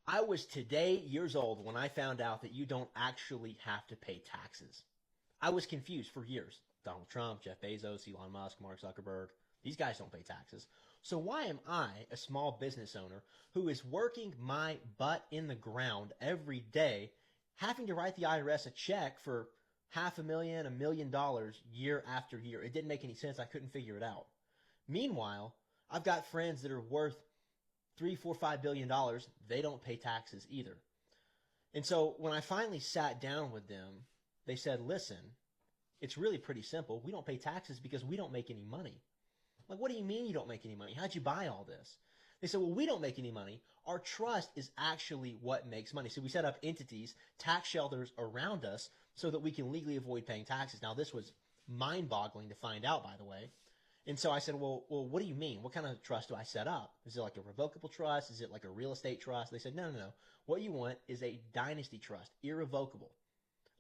I was today years old when I found out that you don't actually have to pay taxes. I was confused for years. Donald Trump, Jeff Bezos, Elon Musk, Mark Zuckerberg, these guys don't pay taxes. So why am I, a small business owner who is working my butt in the ground every day, having to write the IRS a check for half a million, $1 million year after year? It didn't make any sense. I couldn't figure it out. Meanwhile, I've got friends that are worth 3, 4, 5 billion dollars. They don't pay taxes either. And so when I finally sat down with them, they said, listen, it's really pretty simple. We don't pay taxes because we don't make any money. Like, what do you mean you don't make any money? How'd you buy all this? They said, well, we don't make any money. Our trust is actually what makes money. So we set up entities, tax shelters around us so that we can legally avoid paying taxes. Now, this was mind boggling to find out, by the way. And so I said, well, what do you mean? What kind of trust do I set up? Is it like a revocable trust? Is it like a real estate trust? They said, no. What you want is a dynasty trust, irrevocable.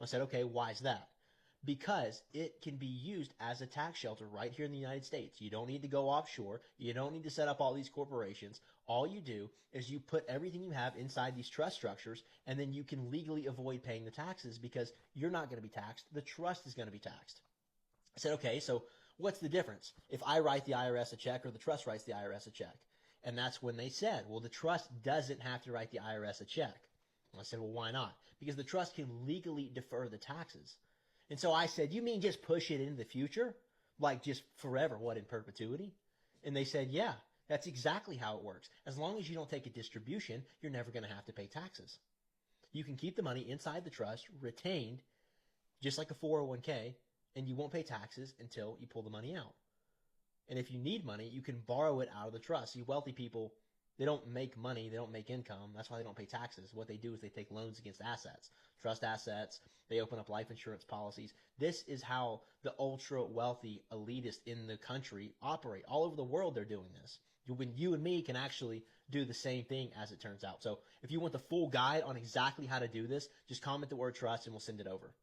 I said, okay, why is that? Because it can be used as a tax shelter right here in the United States. You don't need to go offshore. You don't need to set up all these corporations. All you do is you put everything you have inside these trust structures, and then you can legally avoid paying the taxes because you're not going to be taxed. The trust is going to be taxed. I said, okay, so what's the difference if I write the IRS a check or the trust writes the IRS a check? And that's when they said, well, the trust doesn't have to write the IRS a check. And I said, well, why not? Because the trust can legally defer the taxes. And so I said, you mean just push it into the future? Like just forever, what, in perpetuity? And they said, yeah, that's exactly how it works. As long as you don't take a distribution, you're never going to have to pay taxes. You can keep the money inside the trust, retained, just like a 401k, and you won't pay taxes until you pull the money out. And if you need money, you can borrow it out of the trust. See, wealthy people, they don't make money, they don't make income. That's why they don't pay taxes. What they do is they take loans against assets, trust assets. They open up life insurance policies. This is how the ultra wealthy elitists in the country operate. All over the world, they're doing this. When you and me can actually do the same thing, as it turns out. So if you want the full guide on exactly how to do this, just comment the word trust and we'll send it over.